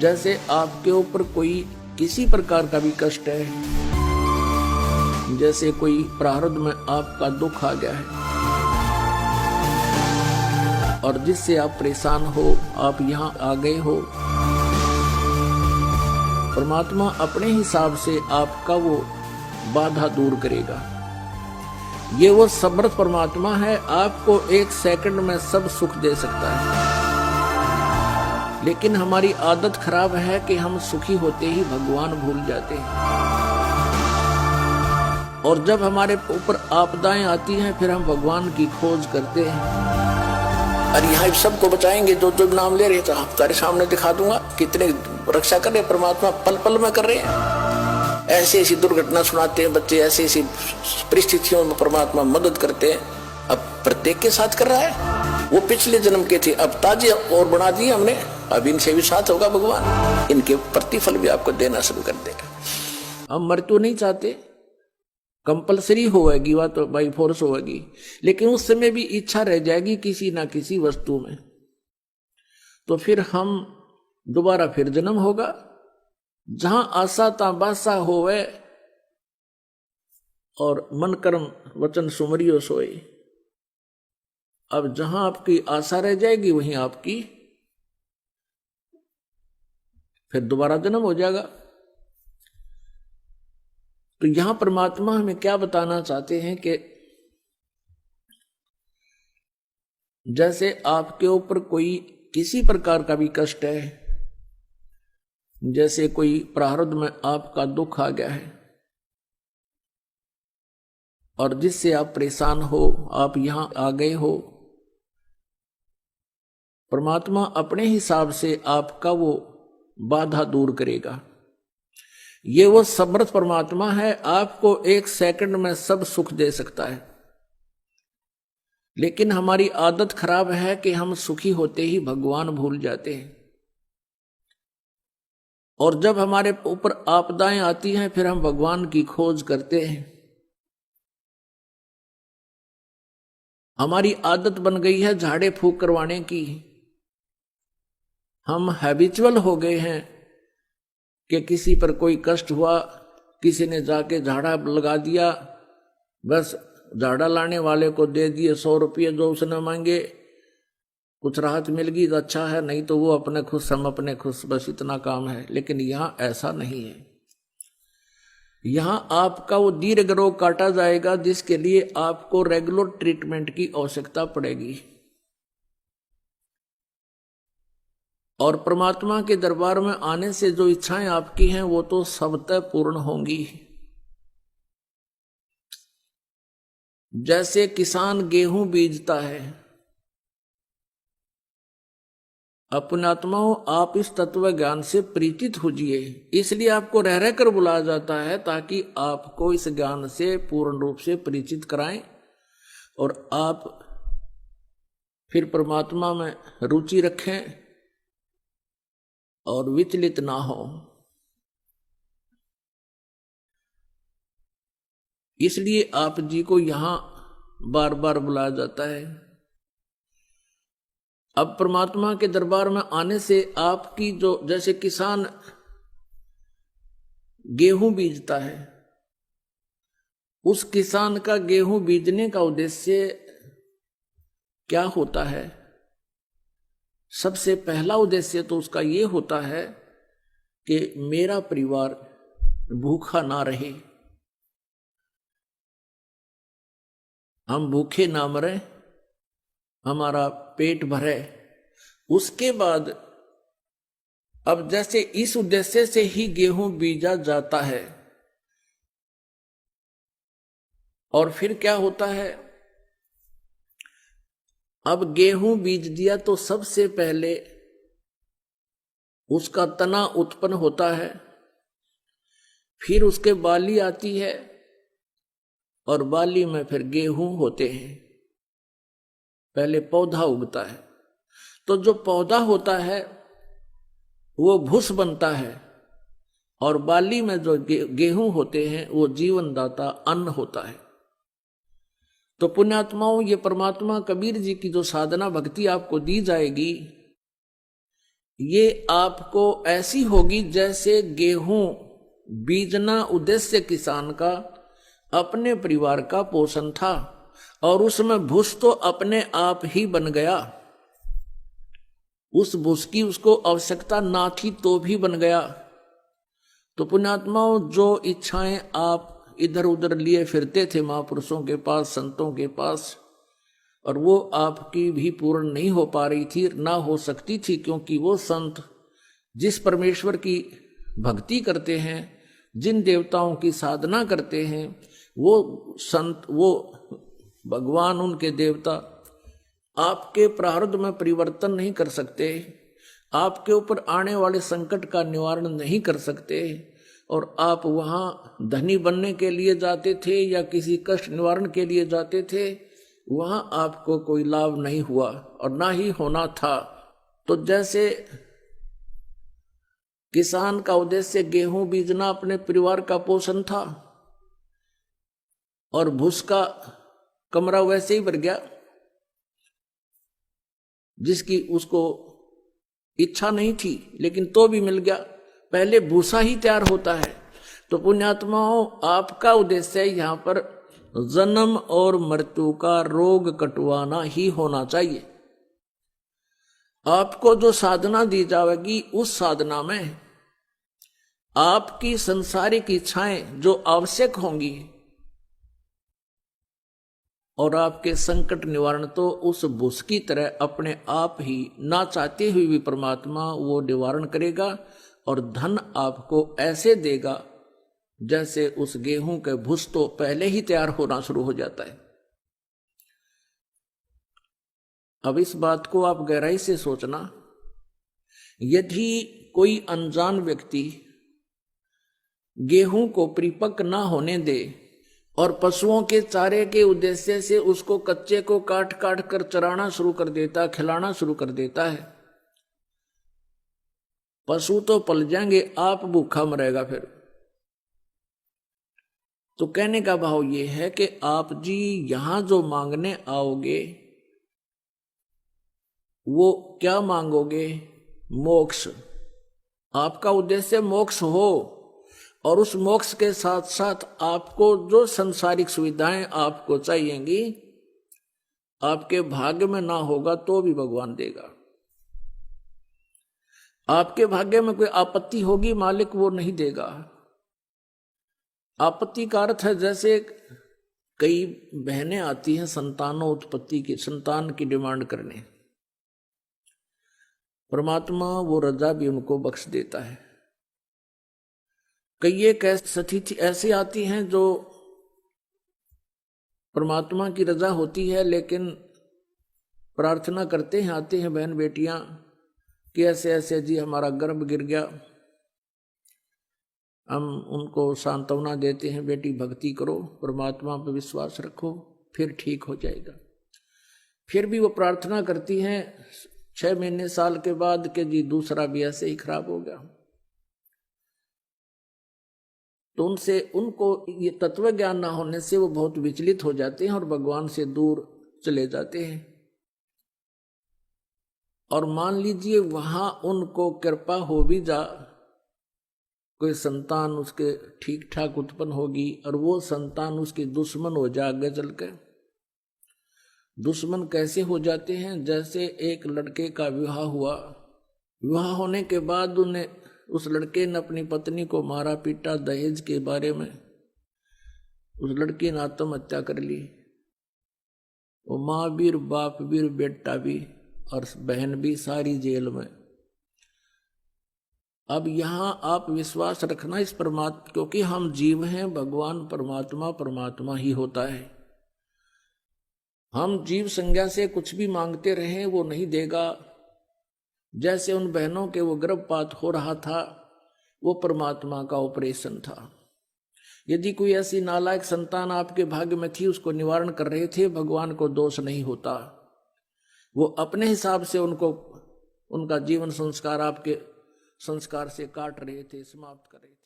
जैसे आपके ऊपर कोई किसी प्रकार का भी कष्ट है, जैसे कोई प्रारब्ध में आपका दुख आ गया है और जिससे आप परेशान हो, आप यहाँ आ गए हो, परमात्मा अपने हिसाब से आपका वो बाधा दूर करेगा। ये वो समर्थ परमात्मा है, आपको एक सेकंड में सब सुख दे सकता है। लेकिन हमारी आदत खराब है कि हम सुखी होते ही भगवान भूल जाते हैं, और जब हमारे ऊपर आपदाएं आती हैं फिर हम भगवान की खोज करते हैं। अरे यहाँ सबको बचाएंगे, जो जो नाम ले रहे थे तारे सामने दिखा दूंगा, कितने रक्षा कर रहे परमात्मा, पल पल में कर रहे हैं। ऐसी ऐसी दुर्घटना सुनाते हैं बच्चे, ऐसी ऐसी परिस्थितियों में परमात्मा मदद करते हैं। अब प्रत्येक के साथ कर रहा है। वो पिछले जन्म के थे, अब ताजे और बना दिए हमने, अब इनसे भी साथ होगा भगवान, इनके प्रतिफल भी आपको देना शुरू कर देगा। हम मृत्यु नहीं चाहते, कंपलसरी होगी वह तो बाई फोर्स होगी, लेकिन उस समय भी इच्छा रह जाएगी किसी ना किसी वस्तु में, तो फिर हम दोबारा फिर जन्म होगा। जहां आशा ता बासा होवे और मन कर्म वचन सुमरियो सोए। अब जहां आपकी आशा रह जाएगी वहीं आपकी फिर दोबारा जन्म हो जाएगा। तो यहां परमात्मा हमें क्या बताना चाहते हैं कि जैसे आपके ऊपर कोई किसी प्रकार का भी कष्ट है, जैसे कोई प्रारब्ध में आपका दुख आ गया है और जिससे आप परेशान हो, आप यहां आ गए हो, परमात्मा अपने हिसाब से आपका वो बाधा दूर करेगा। ये वो समर्थ परमात्मा है, आपको एक सेकंड में सब सुख दे सकता है। लेकिन हमारी आदत खराब है कि हम सुखी होते ही भगवान भूल जाते हैं, और जब हमारे ऊपर आपदाएं आती हैं फिर हम भगवान की खोज करते हैं। हमारी आदत बन गई है झाड़े फूंक करवाने की। हम हैबिचुअल हो गए हैं कि किसी पर कोई कष्ट हुआ, किसी ने जाके झाड़ा लगा दिया, बस झाड़ा लाने वाले को दे दिए 100 रुपये जो उसने मांगे, कुछ राहत मिल गई तो अच्छा है, नहीं तो वो अपने खुश हम अपने खुश, बस इतना काम है। लेकिन यहां ऐसा नहीं है। यहां आपका वो दीर्घ रोग काटा जाएगा जिसके लिए आपको रेगुलर ट्रीटमेंट की आवश्यकता पड़ेगी, और परमात्मा के दरबार में आने से जो इच्छाएं आपकी हैं वो तो सबतः पूर्ण होंगी। जैसे किसान गेहूं बीजता है, अपने आत्माओं आप इस तत्व ज्ञान से परिचित होजिए, इसलिए आपको रह रह कर बुलाया जाता है ताकि आपको इस ज्ञान से पूर्ण रूप से परिचित कराएं और आप फिर परमात्मा में रुचि रखें और विचलित ना हो। इसलिए आप जी को यहां बार बार बुलाया जाता है। अब परमात्मा के दरबार में आने से आपकी जो, जैसे किसान गेहूं बीजता है, उस किसान का गेहूं बीजने का उद्देश्य क्या होता है? सबसे पहला उद्देश्य तो उसका ये होता है कि मेरा परिवार भूखा ना रहे, हम भूखे ना मरे, हमारा पेट भरे। उसके बाद अब जैसे इस उद्देश्य से ही गेहूं बीजा जाता है, और फिर क्या होता है, अब गेहूं बीज दिया तो सबसे पहले उसका तना उत्पन्न होता है, फिर उसके बाली आती है, और बाली में फिर गेहूं होते हैं। पहले पौधा उगता है, तो जो पौधा होता है वो भूस बनता है, और बाली में जो गेहूं होते हैं वो जीवनदाता अन्न होता है। तो पुण्यात्माओं, ये परमात्मा कबीर जी की जो साधना भक्ति आपको दी जाएगी, ये आपको ऐसी होगी जैसे गेहूं बीजना उद्देश्य किसान का अपने परिवार का पोषण था और उसमें भूस तो अपने आप ही बन गया। उस भूस की उसको आवश्यकता ना थी तो भी बन गया। तो पुण्यात्माओं, जो इच्छाएं आप इधर उधर लिए फिरते थे महापुरुषों के पास, संतों के पास, और वो आपकी भी पूर्ण नहीं हो पा रही थी, ना हो सकती थी, क्योंकि वो संत जिस परमेश्वर की भक्ति करते हैं, जिन देवताओं की साधना करते हैं, वो संत, वो भगवान, उनके देवता आपके प्रारब्ध में परिवर्तन नहीं कर सकते, आपके ऊपर आने वाले संकट का निवारण नहीं कर सकते। और आप वहां धनी बनने के लिए जाते थे या किसी कष्ट निवारण के लिए जाते थे, वहां आपको कोई लाभ नहीं हुआ और ना ही होना था। तो जैसे किसान का उद्देश्य गेहूं बीजना अपने परिवार का पोषण था और भूस का कमरा वैसे ही भर गया, जिसकी उसको इच्छा नहीं थी लेकिन तो भी मिल गया। पहले भूसा ही तैयार होता है। तो पुण्यात्माओं, आपका उद्देश्य यहां पर जन्म और मृत्यु का रोग कटवाना ही होना चाहिए। आपको जो साधना दी जाएगी, उस साधना में आपकी संसारिक इच्छाएं जो आवश्यक होंगी और आपके संकट निवारण तो उस भूस की तरह अपने आप ही, ना चाहते हुए भी परमात्मा वो निवारण करेगा और धन आपको ऐसे देगा जैसे उस गेहूं के भूस तो पहले ही तैयार होना शुरू हो जाता है। अब इस बात को आप गहराई से सोचना, यदि कोई अनजान व्यक्ति गेहूं को परिपक्व ना होने दे और पशुओं के चारे के उद्देश्य से उसको कच्चे को काट काट कर चराना शुरू कर देता, खिलाना शुरू कर देता है, पशु तो पल जाएंगे, आप भूखा मरेगा फिर। तो कहने का भाव ये है कि आप जी यहां जो मांगने आओगे वो क्या मांगोगे? मोक्ष। आपका उद्देश्य मोक्ष हो और उस मोक्ष के साथ साथ आपको जो संसारिक सुविधाएं आपको चाहिएंगी, आपके भाग्य में ना होगा तो भी भगवान देगा। आपके भाग्य में कोई आपत्ति होगी, मालिक वो नहीं देगा। आपत्ति का अर्थ है जैसे कई बहनें आती हैं संतानों उत्पत्ति की, संतान की डिमांड करने, परमात्मा वो रजा भी उनको बख्श देता है। कई एक स्थिति ऐसी आती हैं जो परमात्मा की रजा होती है, लेकिन प्रार्थना करते हैं, आते हैं बहन बेटियां कि ऐसे ऐसे जी हमारा गर्भ गिर गया, हम उनको सांत्वना देते हैं, बेटी भक्ति करो, परमात्मा पर विश्वास रखो, फिर ठीक हो जाएगा। फिर भी वो प्रार्थना करती हैं 6 महीने साल के बाद कि जी दूसरा भी ऐसे ही खराब हो गया। तो उनको ये तत्व ज्ञान ना होने से वो बहुत विचलित हो जाते हैं और भगवान से दूर चले जाते हैं। और मान लीजिए वहां उनको कृपा हो भी जा, कोई संतान उसके ठीक ठाक उत्पन्न होगी और वो संतान उसकी दुश्मन हो जाए आगे चल के। दुश्मन कैसे हो जाते हैं? जैसे एक लड़के का विवाह हुआ, विवाह होने के बाद उस लड़के ने अपनी पत्नी को मारा पीटा दहेज के बारे में, उस लड़की ने आत्महत्या कर ली। वो माँ भी, बाप भी, बेटा भी और बहन भी सारी जेल में। अब यहां आप विश्वास रखना इस परमात्मा, क्योंकि हम जीव हैं, भगवान परमात्मा परमात्मा ही होता है। हम जीव संज्ञा से कुछ भी मांगते रहें वो नहीं देगा। जैसे उन बहनों के वो गर्भपात हो रहा था, वो परमात्मा का ऑपरेशन था। यदि कोई ऐसी नालायक संतान आपके भाग्य में थी, उसको निवारण कर रहे थे, भगवान को दोष नहीं होता। वो अपने हिसाब से उनको, उनका जीवन संस्कार आपके संस्कार से काट रहे थे, समाप्त कर रहे थे।